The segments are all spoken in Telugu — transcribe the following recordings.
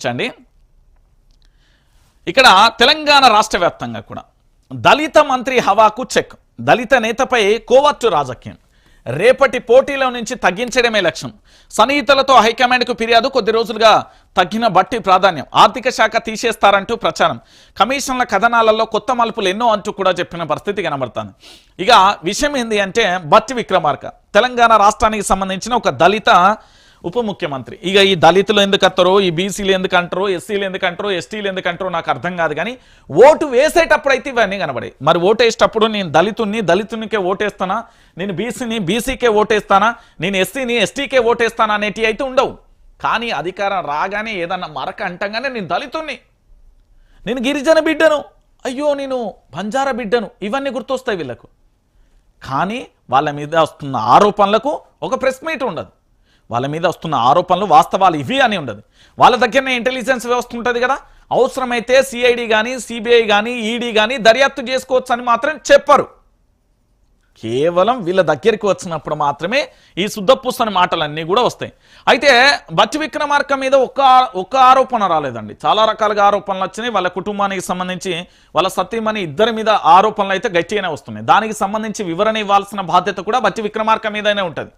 చండి ఇక్కడ తెలంగాణ రాష్ట్ర వ్యాప్తంగా కూడా దళిత మంత్రి హవాకు చెక్. దళిత నేతపై కోవర్టు రాజకీయం. రేపటి పోటీలో నుంచి తగ్గించడమే లక్ష్యం. సన్నిహితులతో హైకమాండ్కు ఫిర్యాదు. కొద్ది రోజులుగా తగ్గిన బట్టి ప్రాధాన్యం. ఆర్థిక శాఖ తీసేస్తారంటూ ప్రచారం. కమిషన్ల కథనాలలో కొత్త మలుపులు ఎన్నో అంటూ కూడా చెప్పిన పరిస్థితి కనబడుతుంది. ఇక విషయం ఏంది అంటే బట్టి విక్రమార్క తెలంగాణ రాష్ట్రానికి సంబంధించిన ఒక దళిత ఉప ముఖ్యమంత్రి. ఇక ఈ దళితులు ఎందుకు అంటారో, ఈ బీసీలు ఎందుకు అంటారో, ఎస్సీలు ఎందుకు అంటారో, ఎస్టీలు ఎందుకు అంటారో నాకు అర్థం కాదు. కానీ ఓటు వేసేటప్పుడు అయితే ఇవన్నీ కనబడాయి. మరి ఓటు వేసేటప్పుడు నేను దళితునికే ఓటేస్తానా, నేను బీసీకే ఓటేస్తానా, నేను ఎస్టీకే ఓటేస్తానా అనేటివి అయితే ఉండవు. కానీ అధికారం రాగానే ఏదన్నా మరక అంటంగానే నేను దళితుణ్ణి, నేను గిరిజన బిడ్డను, అయ్యో నేను బంజారా బిడ్డను, ఇవన్నీ గుర్తొస్తాయి వీళ్ళకు. కానీ వాళ్ళ మీద వస్తున్న ఆరోపణలకు ఒక ప్రెస్ మీట్ ఉండదు. వాళ్ళ మీద వస్తున్న ఆరోపణలు వాస్తవాలు ఇవి అని ఉండదు. వాళ్ళ దగ్గరనే ఇంటెలిజెన్స్ వ్యవస్థ ఉంటుంది కదా, అవసరమైతే సిఐడి కానీ సిబిఐ కానీ ఈడీ కానీ దర్యాప్తు చేసుకోవచ్చు అని మాత్రం చెప్పరు. కేవలం వీళ్ళ దగ్గరికి వచ్చినప్పుడు మాత్రమే ఈ శుద్ధపూసని మాటలన్నీ కూడా వస్తాయి. అయితే బట్టి విక్రమార్క మీద ఒక్క ఆరోపణ రాలేదండి, చాలా రకాలుగా ఆరోపణలు వచ్చినాయి. వాళ్ళ కుటుంబానికి సంబంధించి వాళ్ళ సతీమణి ఇద్దరి మీద ఆరోపణలు అయితే గట్టిగానే వస్తున్నాయి. దానికి సంబంధించి వివరణ ఇవ్వాల్సిన బాధ్యత కూడా బట్టి విక్రమార్క మీదనే ఉంటుంది.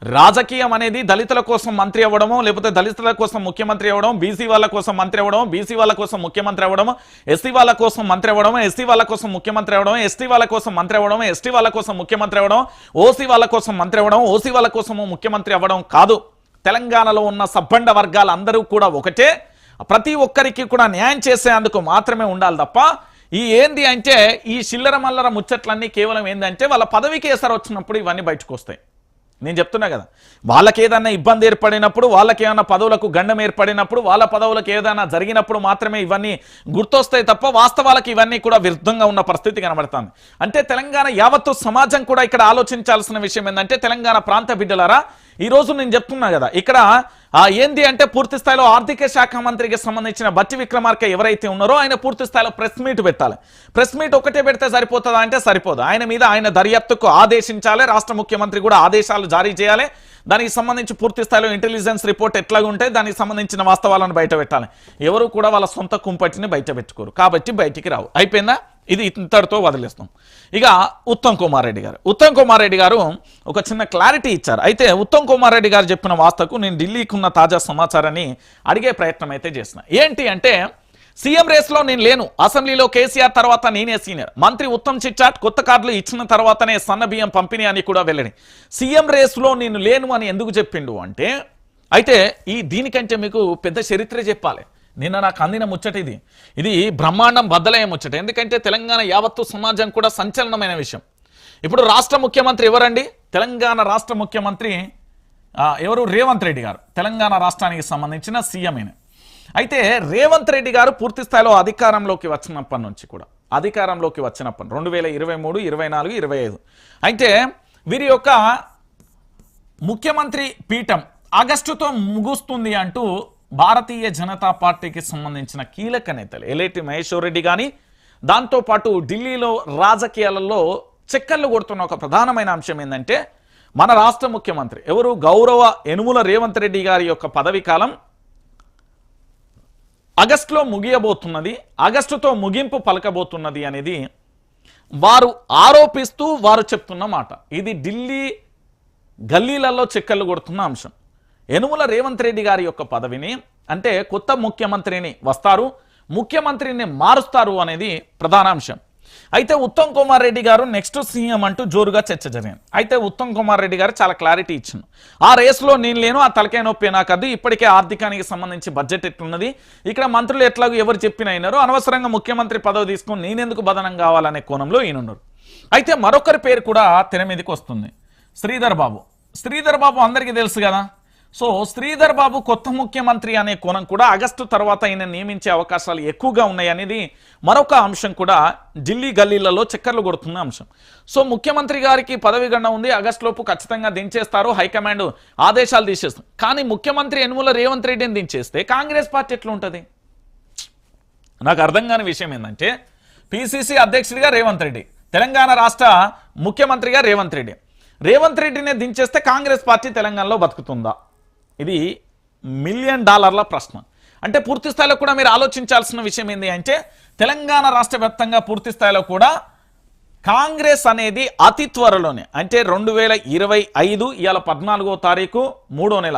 రాజకీయం అనేది దళితుల కోసం మంత్రి అవ్వడమో, లేకపోతే దళితుల కోసం ముఖ్యమంత్రి అవ్వడం, బీసీ వాళ్ళ కోసం మంత్రి అవ్వడం, బీసీ వాళ్ళ కోసం ముఖ్యమంత్రి అవ్వడం, ఎస్సీ వాళ్ళ కోసం మంత్రి అవ్వడం, ఎస్సీ వాళ్ళ కోసం ముఖ్యమంత్రి అవ్వడం, ఎస్టీ వాళ్ళ కోసం మంత్రి అవ్వడం, ఎస్టీ వాళ్ళ కోసం ముఖ్యమంత్రి అవ్వడం, ఓసీ వాళ్ళ కోసం మంత్రి అవ్వడం, ఓసీ వాళ్ళ కోసం ముఖ్యమంత్రి అవ్వడం కాదు. తెలంగాణలో ఉన్న సబ్బండ వర్గాలందరూ కూడా ఒకటే, ప్రతి ఒక్కరికి కూడా న్యాయం చేసేందుకు మాత్రమే ఉండాలి తప్ప ఈ ఏంది అంటే ఈ చిల్లర మల్లర ముచ్చట్లన్నీ కేవలం ఏంటంటే వాళ్ళ పదవికి ఎసరు వచ్చినప్పుడు ఇవన్నీ బయటకు వస్తాయి. నేను చెప్తున్నా కదా, వాళ్ళకి ఏదైనా ఇబ్బంది ఏర్పడినప్పుడు, వాళ్ళకి ఏమైనా పదవులకు గండం ఏర్పడినప్పుడు, వాళ్ళ పదవులకు ఏదైనా జరిగినప్పుడు మాత్రమే ఇవన్నీ గుర్తొస్తాయి తప్ప వాస్తవాలకు ఇవన్నీ కూడా విరుద్ధంగా ఉన్న పరిస్థితి కనబడుతుంది. అంటే తెలంగాణ యావత్తు సమాజం కూడా ఇక్కడ ఆలోచించాల్సిన విషయం ఏంటంటే, తెలంగాణ ప్రాంత బిడ్డలారా, ఈరోజు నేను చెప్తున్నా కదా, ఇక్కడ ఏంది అంటే పూర్తి స్థాయిలో ఆర్థిక శాఖ మంత్రికి సంబంధించిన బట్టి విక్రమార్క ఎవరైతే ఉన్నారో ఆయన పూర్తి స్థాయిలో ప్రెస్ మీట్ పెట్టాలి. ప్రెస్ మీట్ ఒకటే పెడితే సరిపోతుందా అంటే సరిపోదు. ఆయన మీద ఆయన దర్యాప్తుకు ఆదేశించాలి. రాష్ట్ర ముఖ్యమంత్రి కూడా ఆదేశాలు జారీ చేయాలి. దానికి సంబంధించి పూర్తి స్థాయిలో ఇంటెలిజెన్స్ రిపోర్ట్ ఎట్లాగా ఉంటే దానికి సంబంధించిన వాస్తవాలను బయట పెట్టాలి. ఎవరు కూడా వాళ్ళ సొంత కుంపటిని బయట పెట్టుకోరు కాబట్టి బయటికి రావు. అయిపోయిందా? ఇది ఇంతటితో వదిలేస్తాం. ఇక ఉత్తమ్ కుమార్ రెడ్డి గారు ఒక చిన్న క్లారిటీ ఇచ్చారు. అయితే ఉత్తమ్ కుమార్ రెడ్డి గారు చెప్పిన వాస్తవకు నేను ఢిల్లీకి ఉన్న తాజా సమాచారాన్ని అడిగే ప్రయత్నం అయితే చేసిన. ఏంటి అంటే సీఎం రేస్లో నేను లేను, అసెంబ్లీలో కేసీఆర్ తర్వాత నేనే సీనియర్, మంత్రి ఉత్తమ్ చిట్చాట్ కొత్త కార్డులు ఇచ్చిన తర్వాతనే సన్న బియ్యం పంపిణీ అని కూడా వెళ్ళని. సీఎం రేస్లో నేను లేను అని ఎందుకు చెప్పిండు అంటే, అయితే దీనికంటే మీకు పెద్ద చరిత్ర చెప్పాలి. నిన్న నాకు అందిన ముచ్చట ఇది బ్రహ్మాండం బద్దలయ్యే ముచ్చట. ఎందుకంటే తెలంగాణ యావత్తు సమాజం కూడా సంచలనమైన విషయం. ఇప్పుడు రాష్ట్ర ముఖ్యమంత్రి ఎవరండి? తెలంగాణ రాష్ట్ర ముఖ్యమంత్రి ఎవరు? రేవంత్ రెడ్డి గారు, తెలంగాణ రాష్ట్రానికి సంబంధించిన సీఎం. అయితే రేవంత్ రెడ్డి గారు పూర్తి స్థాయిలో అధికారంలోకి వచ్చినప్పటి నుంచి కూడా 2023, 24, 25 అయితే వీరి యొక్క ముఖ్యమంత్రి పీఠం ఆగస్టుతో ముగుస్తుంది అంటూ భారతీయ జనతా పార్టీకి సంబంధించిన కీలక నేతలు ఎల్ఏటి మహేశ్వర్ రెడ్డి కానీ, దాంతోపాటు ఢిల్లీలో రాజకీయాలలో చక్కర్లు కొడుతున్న ఒక ప్రధానమైన అంశం ఏంటంటే, మన రాష్ట్ర ముఖ్యమంత్రి ఎవరు? గౌరవ యనుమల రేవంత్ రెడ్డి గారి యొక్క పదవి కాలం ఆగస్టులో ముగియబోతున్నది, ఆగస్టుతో ముగింపు పలకబోతున్నది అనేది వారు ఆరోపిస్తూ వారు చెప్తున్న మాట. ఇది ఢిల్లీ గల్లీలలో చక్కర్లు కొడుతున్న అంశం. యనుమల రేవంత్ రెడ్డి గారి యొక్క పదవిని అంటే కొత్త ముఖ్యమంత్రిని వస్తారు, ముఖ్యమంత్రిని మారుస్తారు అనేది ప్రధాన అంశం. అయితే ఉత్తమ్ కుమార్ రెడ్డి గారు నెక్స్ట్ సీఎం అంటూ జోరుగా చర్చ జరిగింది. అయితే ఉత్తమ్ కుమార్ రెడ్డి గారు చాలా క్లారిటీ ఇచ్చిండు. ఆ రేసులో నేను లేను, ఆ తలకాయ నొప్పి నాకద్దు, ఇప్పటికే ఆర్థికానికి సంబంధించి బడ్జెట్ ఎట్లున్నది, ఇక్కడ మంత్రులు ఎట్లాగో ఎవరు చెప్పిన అయినారో, అనవసరంగా ముఖ్యమంత్రి పదవి తీసుకొని నేనెందుకు బదనం కావాలనే కోణంలో ఈయనున్నారు. అయితే మరొకరి పేరు కూడా తెర మీదకి వస్తుంది, శ్రీధర్ బాబు అందరికీ తెలుసు కదా. సో శ్రీధర్ బాబు కొత్త ముఖ్యమంత్రి అనే కోణం కూడా ఆగస్టు తర్వాత ఆయన నియమించే అవకాశాలు ఎక్కువగా ఉన్నాయి అనేది మరొక అంశం కూడా ఢిల్లీ గల్లీలలో చక్కర్లు కొడుతున్న అంశం. సో ముఖ్యమంత్రి గారికి పదవి గండం ఉంది, ఆగస్టులోపు ఖచ్చితంగా దించేస్తారు, హైకమాండ్ ఆదేశాలు తీసేస్తారు. కానీ ముఖ్యమంత్రి యనుమల రేవంత్ రెడ్డిని దించేస్తే కాంగ్రెస్ పార్టీ ఎట్లా ఉంటుంది? నాకు అర్థం కాని విషయం ఏంటంటే, పిసిసి అధ్యక్షుడిగా రేవంత్ రెడ్డి, తెలంగాణ రాష్ట్ర ముఖ్యమంత్రిగా రేవంత్ రేవంత్ రెడ్డిని దించేస్తే కాంగ్రెస్ పార్టీ తెలంగాణలో బతుకుతుందా? ఇది $1 మిలియన్ ప్రశ్న. అంటే పూర్తి స్థాయిలో కూడా మీరు ఆలోచించాల్సిన విషయం ఏంటి అంటే తెలంగాణ రాష్ట్ర వ్యాప్తంగా పూర్తి స్థాయిలో కూడా కాంగ్రెస్ అనేది అతి త్వరలోనే అంటే 2025 ఇవాళ 14వ తారీఖు 3వ నెల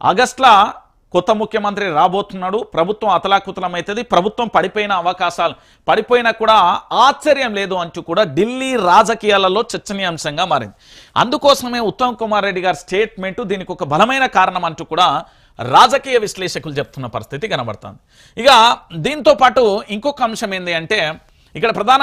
ఆగస్టులో కొత్త ముఖ్యమంత్రి రాబోతున్నాడు. ప్రభుత్వం అతలాకుతలమవుతుంది. ప్రభుత్వం పడిపోయినా కూడా ఆశ్చర్యం లేదు అంటూ కూడా ఢిల్లీ రాజకీయాలలో చర్చనీయాంశంగా మారింది. అందుకోసమే ఉత్తమ్ కుమార్ రెడ్డి గారి స్టేట్మెంటు దీనికి ఒక బలమైన కారణం అంటూ కూడా రాజకీయ విశ్లేషకులు చెప్తున్న పరిస్థితి కనబడుతుంది. ఇక దీంతో పాటు ఇంకొక అంశం ఏంటి అంటే ఇక్కడ ప్రధాన